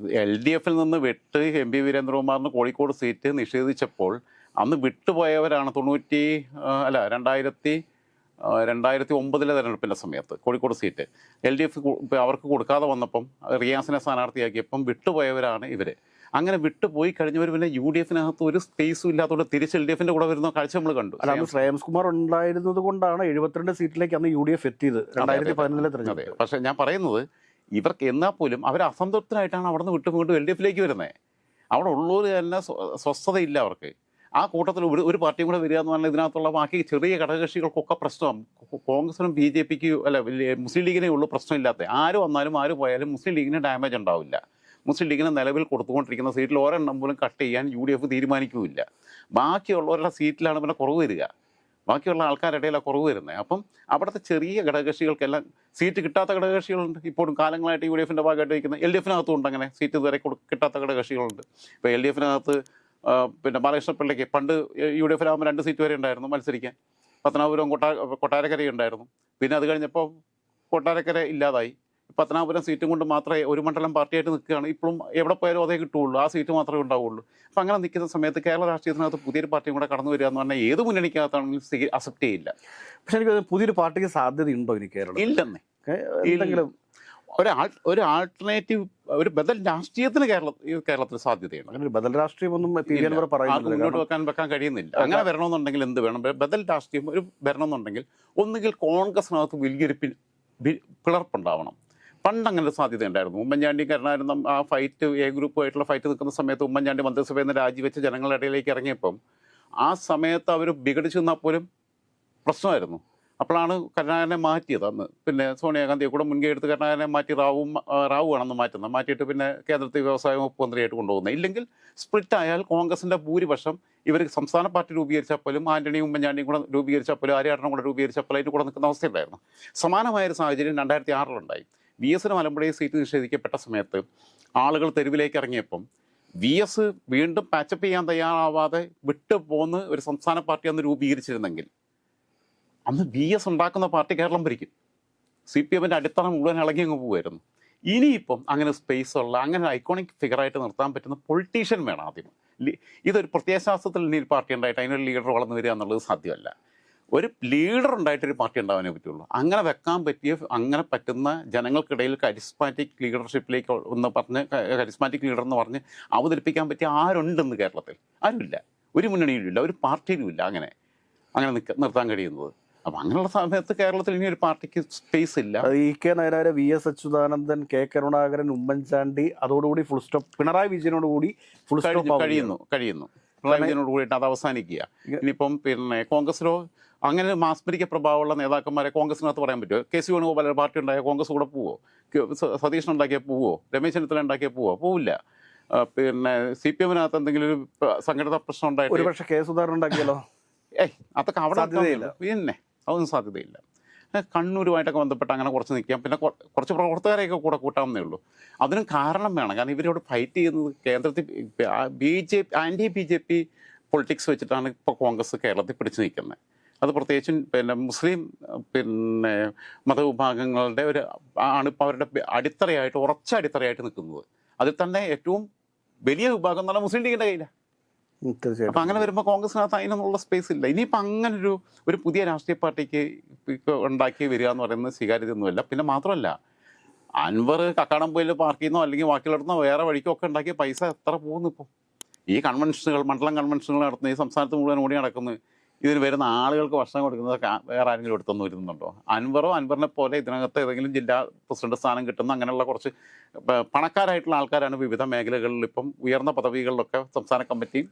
LDF നിന്ന് വിട്ട് MP വീരേന്ദ്രകുമാറിന് കോഴിക്കോട് സീറ്റ് നിഷേധിച്ചപ്പോൾ അന്ന് വിട്ടുപോയവരാണ് 2009 തെരഞ്ഞെടുപ്പിൻ്റെ സമയത്ത് കോഴിക്കോട് സീറ്റ് LDF അവർക്ക് കൊടുക്കാതെ വന്നപ്പം റിയാസിനെ സ്ഥാനാർത്ഥിയാക്കിയപ്പം വിട്ടുപോയവരാണ് ഇവർ. അങ്ങനെ വിട്ടുപോയി കഴിഞ്ഞവർ പിന്നെ UDF-നകത്ത് ഒരു സ്പേസും ഇല്ലാത്തതുകൊണ്ട് തിരിച്ച് LDF-ന്റെ കൂടെ വരുന്ന കാഴ്ച നമ്മൾ കണ്ടു. അല്ല, ശ്രേയാംസ് കുമാർ ഉണ്ടായിരുന്നത് കൊണ്ടാണ് 72 സീറ്റിലേക്ക് അന്ന് UDF എത്തിയത് 2011 തെരഞ്ഞെടുപ്പ്. പക്ഷേ ഞാൻ പറയുന്നത്, ഇവർക്ക് എന്നാൽ പോലും അവർ അസംതൃപ്തരായിട്ടാണ് അവിടെ നിന്ന് വീണ്ടും LDF-ലേക്ക് വരുന്നത്. അവിടെ ഉള്ളവർ തന്നെ സ്വസ്ഥതയില്ല അവർക്ക്. ആ കൂട്ടത്തിൽ ഒരു പാർട്ടിയും കൂടെ വരിക എന്ന് പറഞ്ഞാൽ ഇതിനകത്തുള്ള ബാക്കി ചെറിയ ഘടകകക്ഷികൾക്കൊക്കെ പ്രശ്നം. കോൺഗ്രസിനും BJPക്കും അല്ല മുസ്ലിം ലീഗിനേ ഉള്ളൂ പ്രശ്നമില്ലാത്ത. ആര് വന്നാലും ആര് പോയാലും മുസ്ലിം ലീഗിന് ഡാമേജ് ഉണ്ടാവില്ല. മുസ്ലിം ലീഗിന് നിലവിൽ കൊടുത്തുകൊണ്ടിരിക്കുന്ന സീറ്റിൽ ഒരെണ്ണം പോലും കട്ട് ചെയ്യാൻ UDF തീരുമാനിക്കുകയില്ല. ബാക്കിയുള്ളവരുടെ സീറ്റിലാണ് പിന്നെ കുറവ് വരിക, ബാക്കിയുള്ള ആൾക്കാരുടെ ഇടയിലാണ് കുറവ് വരുന്നത്. അപ്പം അവിടുത്തെ ചെറിയ ഘടകകക്ഷികൾക്കെല്ലാം സീറ്റ് കിട്ടാത്ത ഘടകകക്ഷികളുണ്ട്. ഇപ്പോഴും കാലങ്ങളായിട്ട് UDF-ന്റെ ഭാഗമായിട്ട് ഇരിക്കുന്ന LDF-നകത്തും ഉണ്ട് അങ്ങനെ സീറ്റ് ഇതുവരെ കിട്ടാത്ത ഘടകകക്ഷികളുണ്ട്. ഇപ്പോൾ LDF-നകത്ത് പിന്നെ ബാലകൃഷ്ണ പിള്ളയ്ക്ക് പണ്ട് UDF-നാകുമ്പോൾ 2 സീറ്റ് വരെ ഉണ്ടായിരുന്നു മത്സരിക്കാൻ. പത്തനാപുരം കൊട്ടാരക്കര ഉണ്ടായിരുന്നു. പിന്നെ അത് കഴിഞ്ഞപ്പോൾ കൊട്ടാരക്കര ഇല്ലാതായി. പത്തനാപുരം സീറ്റും കൊണ്ട് മാത്രമേ ഒരു മണ്ഡലം പാർട്ടിയായിട്ട് നിൽക്കുകയാണ്. ഇപ്പോഴും എവിടെ പോയാലും അതേ കിട്ടുകയുള്ളൂ, ആ സീറ്റ് മാത്രമേ ഉണ്ടാവുള്ളൂ. അപ്പം അങ്ങനെ നിൽക്കുന്ന സമയത്ത് കേരള രാഷ്ട്രീയത്തിനകത്ത് പുതിയൊരു പാർട്ടിയും കൂടെ കടന്നു വരിക എന്ന് പറഞ്ഞാൽ ഏത് മുന്നണിക്കകത്താണെങ്കിലും അക്സെപ്റ്റ് ചെയ്യില്ല. പക്ഷെ എനിക്ക് പുതിയൊരു പാർട്ടിക്ക് സാധ്യതയുണ്ടോ ഇനി കേരളം? ഇല്ലെന്നേ. ഒരു ആൾട്ടർനേറ്റീവ്, ഒരു ബദൽ രാഷ്ട്രീയത്തിന് കേരളത്തിൽ സാധ്യതയുണ്ട്. അങ്ങനെ ഒരു ബദൽ രാഷ്ട്രീയമൊന്നും മുന്നോട്ട് വെക്കാൻ കഴിയുന്നില്ല. അങ്ങനെ വരണമെന്നുണ്ടെങ്കിൽ എന്ത് വേണം? ബദൽ രാഷ്ട്രീയം ഒരു വരണമെന്നുണ്ടെങ്കിൽ ഒന്നുകിൽ കോൺഗ്രസിനകത്ത് വലിയൊരു പിളർപ്പുണ്ടാവണം. പണ്ട് അങ്ങനെ ഒരു സാധ്യത ഉണ്ടായിരുന്നു. ഉമ്മൻചാണ്ടി കരുണാകരനും ആ ഫൈറ്റ് ഗ്രൂപ്പുമായിട്ടുള്ള ഫൈറ്റ് നിൽക്കുന്ന സമയത്ത് ഉമ്മൻചാണ്ടി മന്ത്രിസഭയിൽ നിന്ന് രാജിവെച്ച് ജനങ്ങളുടെ ഇടയിലേക്ക് ഇറങ്ങിയപ്പം ആ സമയത്ത് അവർ വിഘടിച്ചു നിന്നാൽ പോലും പ്രശ്നമായിരുന്നു. അപ്പോഴാണ് കരുണാകരനെ മാറ്റിയത്. അന്ന് പിന്നെ സോണിയാഗാന്ധിയെ കൂടെ മുൻകൈ എടുത്ത് കരുണാകരനെ മാറ്റി റാവു ആണെന്ന് മാറ്റിയിട്ട് പിന്നെ കേന്ദ്രത്തിൽ വ്യവസായ വകുപ്പ് മന്ത്രിയായിട്ട് കൊണ്ടുപോകുന്നത്. ഇല്ലെങ്കിൽ സ്പ്ലിറ്റ് ആയാൽ കോൺഗ്രസിൻ്റെ ഭൂരിപക്ഷം ഇവർ സംസ്ഥാന പാർട്ടി രൂപീകരിച്ചാൽ പോലും ആന്റണിയും ഉമ്മൻചാണ്ടിയും കൂടെ രൂപീകരിച്ചാൽ പോലും ആര്യാടനും കൂടെ രൂപീകരിച്ചാൽ പോലും അതിൻ്റെ കൂടെ നിൽക്കുന്ന അവസ്ഥയുണ്ടായിരുന്നു. സമാനമായൊരു സാഹചര്യം 2006 VS-ന് മലമ്പുഴയിൽ സീറ്റ് നിഷേധിക്കപ്പെട്ട സമയത്ത് ആളുകൾ തെരുവിലേക്ക് ഇറങ്ങിയപ്പം VS വീണ്ടും പാച്ചപ്പ് ചെയ്യാൻ തയ്യാറാവാതെ വിട്ടുപോന്ന് ഒരു സംസ്ഥാന പാർട്ടി അന്ന് രൂപീകരിച്ചിരുന്നെങ്കിൽ അന്ന് VS ഉണ്ടാക്കുന്ന പാർട്ടി കേരളം ഭരിക്കും. CPM-ന്റെ അടിത്തറ മുഴുവൻ ഇളകി അങ്ങ് പോകുമായിരുന്നു. ഇനിയിപ്പം അങ്ങനെ സ്പേസ് ഉള്ള അങ്ങനെ ഐക്കോണിക് ഫിഗറായിട്ട് നിർത്താൻ പറ്റുന്ന പൊളിറ്റീഷ്യൻ വേണം ആദ്യം. ഇതൊരു പ്രത്യയശാസ്ത്രത്തിൽ ഇനി പാർട്ടി ഉണ്ടായിട്ട് അതിനൊരു ലീഡർ വളർന്നു വരിക എന്നുള്ളത് സാധ്യമല്ല. ഒരു ലീഡർ ഉണ്ടായിട്ടൊരു പാർട്ടി ഉണ്ടാവാനേ പറ്റുള്ളൂ. അങ്ങനെ വെക്കാൻ പറ്റിയ, അങ്ങനെ പറ്റുന്ന ജനങ്ങൾക്കിടയിൽ കരിസ്മാറ്റിക് ലീഡർഷിപ്പിലേക്ക് എന്ന് പറഞ്ഞ്, കരിസ്മാറ്റിക് ലീഡർ എന്ന് പറഞ്ഞ് അവതരിപ്പിക്കാൻ പറ്റിയ ആരുണ്ടെന്ന് കേരളത്തിൽ? ആരുമില്ല. ഒരു മുന്നണിയിലുമില്ല, ഒരു പാർട്ടിയിലുമില്ല അങ്ങനെ നിർത്താൻ കഴിയുന്നത്. അപ്പം അങ്ങനെയുള്ള സമയത്ത് കേരളത്തിൽ ഇനി ഒരു പാർട്ടിക്ക് സ്പേസ് ഇല്ല. EK Nayanar, VS Achuthanandan, K Karunakaran, Oommen Chandy, അതോടുകൂടി ഫുൾ സ്റ്റോപ്പ്. പിണറായി വിജയനോടുകൂടി ഫുൾ സ്റ്റോപ്പ് കഴിയുന്നു. പിണറായി വിജയനോട് കൂടിയിട്ട് അത് അവസാനിക്കുക. ഇനിയിപ്പം കോൺഗ്രസിലോ അങ്ങനെ മാസ്മരിക പ്രഭാവമുള്ള നേതാക്കന്മാരെ കോൺഗ്രസിനകത്ത് പറയാൻ പറ്റുമോ? KC വേണുഗോപാൽ പാർട്ടി ഉണ്ടായ കോൺഗ്രസ് കൂടെ പോവോ? സതീശൻ ഉണ്ടാക്കിയാൽ പോവോ? രമേശ് ചെന്നിത്തല ഉണ്ടാക്കിയാൽ പോവോ? പോവില്ല. CPM-നകത്ത് എന്തെങ്കിലും ഒരു സംഘടിത പ്രശ്നം ഉണ്ടായിട്ട് ഒരുപക്ഷെ K സുധാകരൻ ഉണ്ടാക്കിയല്ലോ. അതൊക്കെ അവിടെ പിന്നെ അതൊന്നും സാധ്യതയില്ല. കണ്ണൂരുമായിട്ടൊക്കെ ബന്ധപ്പെട്ട് അങ്ങനെ കുറച്ച് നിൽക്കാം. പിന്നെ കുറച്ച് പ്രവർത്തകരെയൊക്കെ കൂടെ കൂട്ടാവുന്നേ ഉള്ളൂ. അതിനും കാരണം വേണം. കാരണം ഇവരോട് ഫൈറ്റ് ചെയ്യുന്നത് കേന്ദ്രത്തിൽ ആൻറ്റി BJP പൊളിറ്റിക്സ് വെച്ചിട്ടാണ് ഇപ്പോൾ കോൺഗ്രസ് കേരളത്തിൽ പിടിച്ചു നിൽക്കുന്നത്. അത് പ്രത്യേകിച്ചും മുസ്ലിം മതവിഭാഗങ്ങളുടെ ആണ് ഇപ്പോൾ അവരുടെ അടിത്തറയായിട്ട്, ഉറച്ച അടിത്തറയായിട്ട് നിൽക്കുന്നത്. അതിൽ തന്നെ ഏറ്റവും വലിയ വിഭാഗം എന്ന് പറഞ്ഞാൽ മുസ്ലിം ലീഗിൻ്റെ കയ്യിലാണ്. അപ്പം അങ്ങനെ വരുമ്പോൾ കോൺഗ്രസിനകത്ത് അതിനൊന്നുള്ള സ്പേസ് ഇല്ല. ഇനിയിപ്പോൾ അങ്ങനൊരു പുതിയ രാഷ്ട്രീയ പാർട്ടിക്ക് ഉണ്ടാക്കി വരിക എന്ന് പറയുന്നത് സ്വീകാര്യതയൊന്നുമില്ല. പിന്നെ മാത്രമല്ല, അൻവർ കക്കാടംപൊയിൽ പാർക്ക് ചെയ്യുന്നോ അല്ലെങ്കിൽ ബാക്കിയുള്ളടത്തുനിന്നോ വേറെ വഴിക്കോ ഒക്കെ ഉണ്ടാക്കിയ പൈസ എത്ര പോകുന്നു? ഇപ്പോൾ ഈ കൺവെൻഷനുകൾ, മണ്ഡലം കൺവെൻഷനുകൾ നടത്തുന്ന ഈ സംസ്ഥാനത്ത് മുഴുവൻ ഓടി നടക്കുന്നത്, ഇതിന് വരുന്ന ആളുകൾക്ക് ഭക്ഷണം കൊടുക്കുന്നത് വേറെ ആരെങ്കിലും എടുത്തൊന്നും വരുന്നുണ്ടോ? അൻവറിനെ പോലെ ഇതിനകത്ത് ഏതെങ്കിലും ജില്ലാ പ്രസിഡന്റ് സ്ഥാനം കിട്ടുന്ന അങ്ങനെയുള്ള കുറച്ച് പണക്കാരായിട്ടുള്ള ആൾക്കാരാണ് വിവിധ മേഖലകളിൽ ഇപ്പം ഉയർന്ന പദവികളിലൊക്കെ സംസ്ഥാന കമ്മിറ്റിയും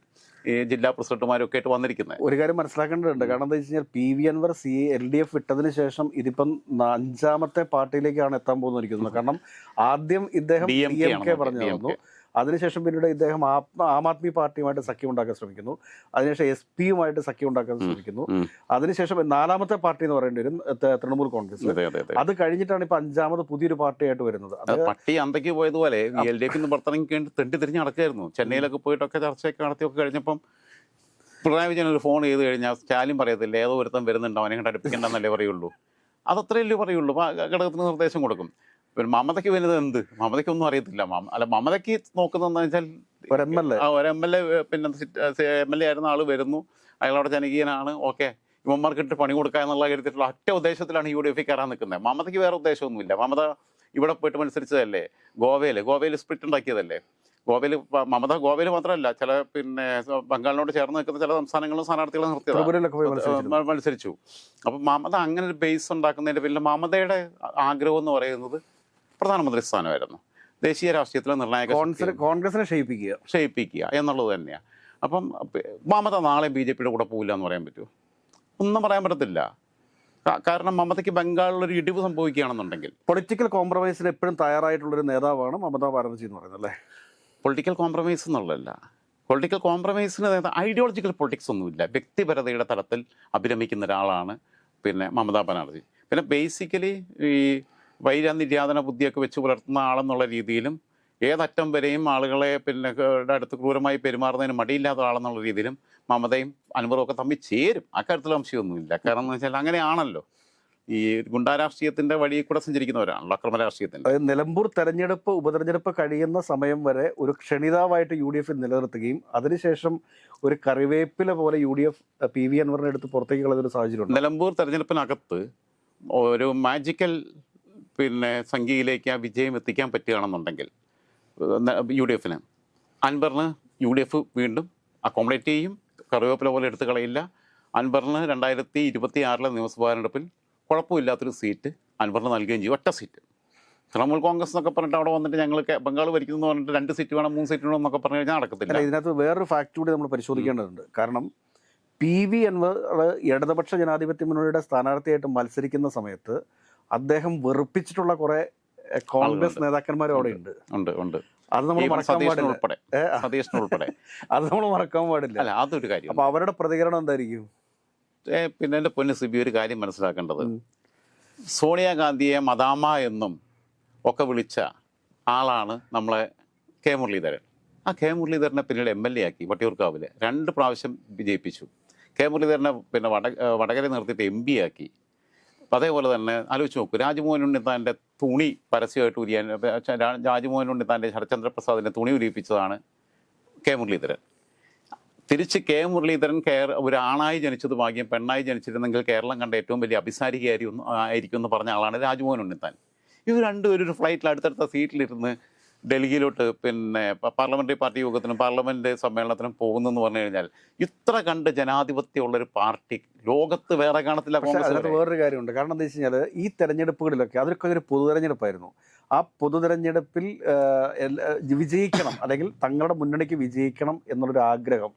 ഈ ജില്ലാ പ്രസിഡന്റുമാരും ഒക്കെ ആയിട്ട് വന്നിരിക്കുന്നത്. ഒരു കാര്യം മനസ്സിലാക്കേണ്ടതുണ്ട്. കാരണം എന്താ വെച്ച് കഴിഞ്ഞാൽ PV അൻവർ LDF വിട്ടതിന് ശേഷം ഇതിപ്പം 5ാമത്തെ പാർട്ടിയിലേക്കാണ് എത്താൻ പോകുന്നിരിക്കുന്നത്. കാരണം ആദ്യം ഇദ്ദേഹം DMK പറഞ്ഞു തന്നു. അതിനുശേഷം പിന്നീട് ഇദ്ദേഹം ആം ആദ്മി പാർട്ടിയുമായിട്ട് സഖ്യം ഉണ്ടാക്കാൻ ശ്രമിക്കുന്നു. അതിനുശേഷം SP-യുമായിട്ട് സഖ്യം ഉണ്ടാക്കാൻ ശ്രമിക്കുന്നു. അതിനുശേഷം 4ാമത്തെ പാർട്ടി എന്ന് പറയേണ്ടി വരും തൃണമൂൽ കോൺഗ്രസ്. അത് കഴിഞ്ഞിട്ടാണ് ഇപ്പൊ 5ാമത് പുതിയൊരു പാർട്ടിയായിട്ട് വരുന്നത്. പട്ടി അന്തയ്ക്ക് പോയതുപോലെ LDF പുറത്തിറങ്ങി തെണ്ടി തിരിഞ്ഞ് നടക്കായിരുന്നു. ചെന്നൈയിലൊക്കെ പോയിട്ടൊക്കെ ചർച്ചയൊക്കെ നടത്തിയൊക്കെ കഴിഞ്ഞപ്പം പിണറായി വിജയൻ ഒരു ഫോൺ ചെയ്ത് കഴിഞ്ഞാൽ സ്റ്റാലിൻ പറയത്തില്ല, ഏതോ ഒരുത്തം വരുന്നുണ്ടോ, അവനെ കണ്ട് അടുപ്പിക്കണ്ടെന്നല്ലേ പറയുള്ളൂ. അതത്രയല്ലേ പറയുള്ളൂ. ഘടകത്തിന് നിർദ്ദേശം കൊടുക്കും. പിന്നെ മമതയ്ക്ക് വരുന്നത് എന്ത്? മമതയ്ക്കൊന്നും അറിയത്തില്ല. മമതയ്ക്ക് നോക്കുന്നതെന്ന് വെച്ചാൽ ഒരു MLA പിന്നെ MLA ആയിരുന്ന ആൾ വരുന്നു, അയാളവിടെ ജനകീയനാണ്, ഓക്കെ ഇവന്മാർക്ക് ഇട്ട് പണി കൊടുക്കുക എന്നുള്ള കാര്യത്തിലുള്ള ഒറ്റ ഉദ്ദേശത്തിലാണ് UDF കയറാൻ നിൽക്കുന്നത്. മമതയ്ക്ക് വേറെ ഉദ്ദേശമൊന്നുമില്ല. മമത ഇവിടെ പോയിട്ട് മത്സരിച്ചതല്ലേ, ഗോവയിൽ സ്പ്ലിറ്റ് ഉണ്ടാക്കിയതല്ലേ. ഗോവയിൽ മാത്രമല്ല, ചില ബംഗാളിനോട് ചേർന്ന് നിൽക്കുന്ന ചില സംസ്ഥാനങ്ങളും സ്ഥാനാർത്ഥികളെ നിർത്തിയത് മത്സരിച്ചു. അപ്പം മമത അങ്ങനെ ഒരു ബേസ് ഉണ്ടാക്കുന്നതിൻ്റെ പിന്നെ മമതയുടെ ആഗ്രഹം എന്ന് പറയുന്നത് പ്രധാനമന്ത്രി സ്ഥാനമായിരുന്നു. ദേശീയ രാഷ്ട്രീയത്തിലെ നിർണായക കോൺഗ്രസിനെ ക്ഷയിപ്പിക്കുക എന്നുള്ളത് തന്നെയാണ്. അപ്പം മമത നാളെ BJP-യുടെ കൂടെ പോകില്ല എന്ന് പറയാൻ പറ്റുമോ? ഒന്നും പറയാൻ പറ്റത്തില്ല. കാരണം മമതയ്ക്ക് ബംഗാളിലൊരു ഇടിവ് സംഭവിക്കുകയാണെന്നുണ്ടെങ്കിൽ പൊളിറ്റിക്കൽ കോംപ്രമൈസിന് എപ്പോഴും തയ്യാറായിട്ടുള്ളൊരു നേതാവാണ് മമതാ ബാനർജി എന്ന് പറയുന്നത് അല്ലേ? പൊളിറ്റിക്കൽ കോംപ്രമൈസ് എന്നുള്ളതല്ല. പൊളിറ്റിക്കൽ കോംപ്രമൈസിന് ഐഡിയോളജിക്കൽ പൊളിറ്റിക്സ് ഒന്നുമില്ല. വ്യക്തിപരതയുടെ തലത്തിൽ അഭിരമിക്കുന്ന ഒരാളാണ് മമതാ ബാനർജി. പിന്നെ ബേസിക്കലി ഈ വൈര്യനിര്യാതന ബുദ്ധിയൊക്കെ വെച്ച് പുലർത്തുന്ന ആളെന്നുള്ള രീതിയിലും ഏതറ്റം വരെയും ആളുകളെ അടുത്ത് ക്രൂരമായി പെരുമാറുന്നതിന് മടിയില്ലാത്ത ആളെന്നുള്ള രീതിയിലും മമതയും അൻവറും ഒക്കെ തമ്മിൽ ചേരും. അക്കാര്യത്തിൽ സംശയമൊന്നുമില്ല. കാരണം എന്ന് വെച്ചാൽ അങ്ങനെയാണല്ലോ, ഈ ഗുണ്ടാരാഷ്ട്രീയത്തിന്റെ വഴിയിൽ കൂടെ സഞ്ചരിക്കുന്നവരാണല്ലോ, അക്രമ രാഷ്ട്രീയത്തിന്റെ. നിലമ്പൂർ തെരഞ്ഞെടുപ്പ് ഉപതെരഞ്ഞെടുപ്പ് കഴിയുന്ന സമയം വരെ ഒരു ക്ഷണിതാവായിട്ട് UDF നിലനിർത്തുകയും അതിനുശേഷം ഒരു കറിവേപ്പില പോലെ UDF PV അൻവറിനെ എടുത്ത് പുറത്തേക്ക് കളഞ്ഞൊരു സാഹചര്യമുണ്ട്. നിലമ്പൂർ തെരഞ്ഞെടുപ്പിനകത്ത് ഒരു മാജിക്കൽ സംഖ്യയിലേക്ക് ആ വിജയം എത്തിക്കാൻ പറ്റുകയാണെന്നുണ്ടെങ്കിൽ UDF-ന്, അൻവറിന് UDF വീണ്ടും അക്കോമഡേറ്റ് ചെയ്യും. കറിവേപ്പില പോലെ എടുത്തു കളയില്ല. അൻവറിന് 2026 നിയമസഭാ തെരഞ്ഞെടുപ്പിൽ കുഴപ്പമില്ലാത്തൊരു സീറ്റ് അൻവറിന് നൽകുകയും ചെയ്യും. ഒറ്റ സീറ്റ്. തൃണമൂൽ കോൺഗ്രസ് എന്നൊക്കെ പറഞ്ഞിട്ട് അവിടെ വന്നിട്ട് ഞങ്ങൾക്ക് ബംഗാൾ ഭരിക്കുന്നു പറഞ്ഞിട്ട് 2 സീറ്റ് വേണം 3 സീറ്റ് വേണം എന്നൊക്കെ പറഞ്ഞു കഴിഞ്ഞാൽ നടക്കത്തില്ല. ഇതിനകത്ത് വേറൊരു ഫാക്ട് കൂടി നമ്മൾ പരിശോധിക്കേണ്ടതുണ്ട്. കാരണം PV അൻവർ ഇടതുപക്ഷ ജനാധിപത്യ മുന്നണിയുടെ സ്ഥാനാർത്ഥിയായിട്ട് മത്സരിക്കുന്ന സമയത്ത് അദ്ദേഹം വെറുപ്പിച്ചിട്ടുള്ള കുറെ കോൺഗ്രസ് നേതാക്കന്മാരും അവിടെ ഉണ്ട്. അത് നമ്മൾ മറക്കാൻ പാടില്ല. അല്ല, അതൊരു കാര്യം. അപ്പൊ അവരുടെ പ്രതികരണം എന്തായിരിക്കും? പിന്നെ എൻ്റെ പൊന്ന് സിബി, ഒരു കാര്യം മനസ്സിലാക്കേണ്ടത്, സോണിയാഗാന്ധിയെ മദാമ എന്നും ഒക്കെ വിളിച്ച ആളാണ് നമ്മളെ K മുരളീധരൻ. ആ K മുരളീധരനെ പിന്നീട് MLA ആക്കി വട്ടിയൂർക്കാവിൽ 2 പ്രാവശ്യം വിജയിപ്പിച്ചു. K മുരളീധരനെ വടകര നിർത്തിയിട്ട് MP ആക്കി. അതേപോലെ തന്നെ ആലോചിച്ച് നോക്കൂ, രാജ്മോഹൻ ഉണ്ണിത്താൻ്റെ തുണി പരസ്യമായിട്ട് ഉരിയാൻ രാജ്മോഹൻ ഉണ്ണിത്താൻ്റെ ശരത്ചന്ദ്ര പ്രസാദിൻ്റെ തുണി ഉരിയിപ്പിച്ചതാണ് K മുരളീധരൻ. തിരിച്ച് കെ മുരളീധരൻ ഒരു ആണായി ജനിച്ചത് ഭാഗ്യം, പെണ്ണായി ജനിച്ചിരുന്നെങ്കിൽ കേരളം കണ്ട ഏറ്റവും വലിയ ആയിരിക്കും എന്ന് പറഞ്ഞ ആളാണ് രാജ്മോഹൻ ഉണ്ണിത്താൻ. ഇവർ രണ്ടുപേരും ഒരു ഫ്ലൈറ്റിൽ അടുത്തടുത്ത സീറ്റിലിരുന്ന് ഡൽഹിയിലോട്ട് പിന്നെ പാർലമെന്ററി പാർട്ടി യോഗത്തിനും പാർലമെന്റ് സമ്മേളനത്തിനും പോകുന്നെന്ന് പറഞ്ഞു കഴിഞ്ഞാൽ ഇത്ര കണ്ട് ജനാധിപത്യമുള്ളൊരു പാർട്ടി ലോകത്ത് വേറെ കാണത്തില്ല. പക്ഷേ അതിനകത്ത് വേറൊരു കാര്യമുണ്ട്. കാരണം എന്താ വെച്ച് കഴിഞ്ഞാൽ ഈ തെരഞ്ഞെടുപ്പുകളിലൊക്കെ അതൊക്കെ ഒരു പൊതുതെരഞ്ഞെടുപ്പായിരുന്നു. ആ പൊതുതെരഞ്ഞെടുപ്പിൽ വിജയിക്കണം, അല്ലെങ്കിൽ തങ്ങളുടെ മുന്നണിക്ക് വിജയിക്കണം എന്നുള്ളൊരു ആഗ്രഹം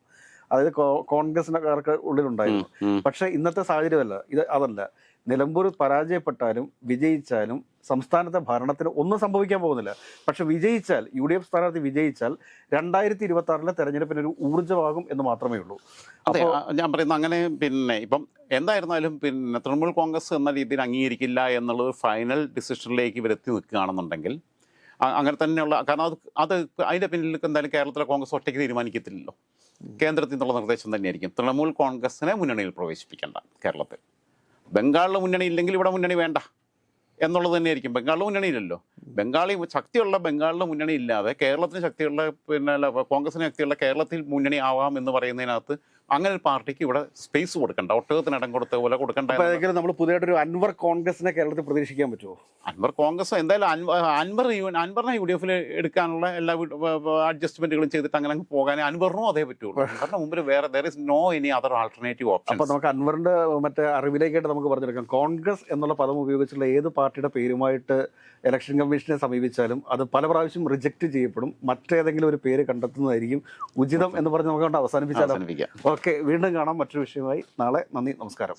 അതായത് കോൺഗ്രസിനക്കാർക്ക് ഉള്ളിലുണ്ടായിരുന്നു. പക്ഷേ ഇന്നത്തെ സാഹചര്യമല്ല അതല്ല. നിലമ്പൂർ പരാജയപ്പെട്ടാലും വിജയിച്ചാലും സംസ്ഥാനത്തെ ഭരണത്തിന് ഒന്നും സംഭവിക്കാൻ പോകുന്നില്ല. പക്ഷെ വിജയിച്ചാൽ, UDF സ്ഥാനാർത്ഥി വിജയിച്ചാൽ 2026 തെരഞ്ഞെടുപ്പിനൊരു ഊർജ്ജമാകും എന്ന് മാത്രമേ ഉള്ളൂ. അതെ, ഞാൻ പറയുന്നത് അങ്ങനെ. പിന്നെ ഇപ്പം എന്തായിരുന്നാലും പിന്നെ തൃണമൂൽ കോൺഗ്രസ് എന്ന രീതിയിൽ അംഗീകരിക്കില്ല എന്നുള്ളത് ഫൈനൽ ഡിസിഷനിലേക്ക് ഇവരെത്തി നിൽക്കുകയാണെന്നുണ്ടെങ്കിൽ അങ്ങനെ തന്നെയുള്ള, കാരണം അത് അതിൻ്റെ പിന്നിൽ എന്തായാലും കേരളത്തിലെ കോൺഗ്രസ് ഒറ്റയ്ക്ക് തീരുമാനിക്കത്തില്ലല്ലോ. കേന്ദ്രത്തിൽ നിന്നുള്ള നിർദ്ദേശം തന്നെയായിരിക്കും തൃണമൂൽ കോൺഗ്രസിനെ മുന്നണിയിൽ പ്രവേശിപ്പിക്കേണ്ട കേരളത്തിൽ. ബംഗാളിൽ മുന്നണി ഇല്ലെങ്കിൽ ഇവിടെ മുന്നണി വേണ്ട എന്നുള്ളത് തന്നെയായിരിക്കും. ബംഗാളിൽ മുന്നണിയില്ലല്ലോ. ശക്തിയുള്ള ബംഗാളിൽ മുന്നണി ഇല്ലാതെ കേരളത്തിന് ശക്തിയുള്ള കോൺഗ്രസിന് ശക്തിയുള്ള കേരളത്തിൽ മുന്നണി ആവാം എന്ന് പറയുന്നതിനകത്ത് അങ്ങനെ ഒരു പാർട്ടിക്ക് ഇവിടെ സ്പേസ് കൊടുക്കണ്ട, ഒട്ടകത്തിന് ഇടം കൊടുത്ത പോലെ കൊടുക്കണ്ട. നമ്മൾ പുതിയതായിട്ടൊരു അൻവർ കോൺഗ്രസിനെ കേരളത്തിൽ പ്രതീക്ഷിക്കാൻ പറ്റുമോ? അൻവർ കോൺഗ്രസ് എന്തായാലും അൻവറിനെ UDF എടുക്കാനുള്ള എല്ലാ അഡ്ജസ്റ്റ്മെന്റുകളും ചെയ്തിട്ട് അങ്ങനെ പോകാൻ അൻവറിനും അതേ പറ്റുള്ളൂ. കാരണം മുമ്പിൽ വേറെ there is no any other alternative option. അപ്പോൾ നമുക്ക് അൻവറിന്റെ മറ്റേ അറിവിലേക്കായിട്ട് നമുക്ക് പറഞ്ഞെടുക്കാം, കോൺഗ്രസ് എന്നുള്ള പദം ഉപയോഗിച്ചുള്ള ഏത് പാർട്ടിയുടെ പേരുമായിട്ട് ഇലക്ഷൻ കമ്മീഷനെ സമീപിച്ചാലും അത് പല പ്രാവശ്യം റിജക്റ്റ് ചെയ്യപ്പെടും. മറ്റേതെങ്കിലും ഒരു പേര് കണ്ടെത്തുന്നതായിരിക്കും ഉചിതം എന്ന് പറഞ്ഞ് നമുക്ക് അവസാനിപ്പിക്കാം. ഓക്കെ, വീണ്ടും കാണാം മറ്റൊരു വിഷയമായി നാളെ. നന്ദി, നമസ്കാരം.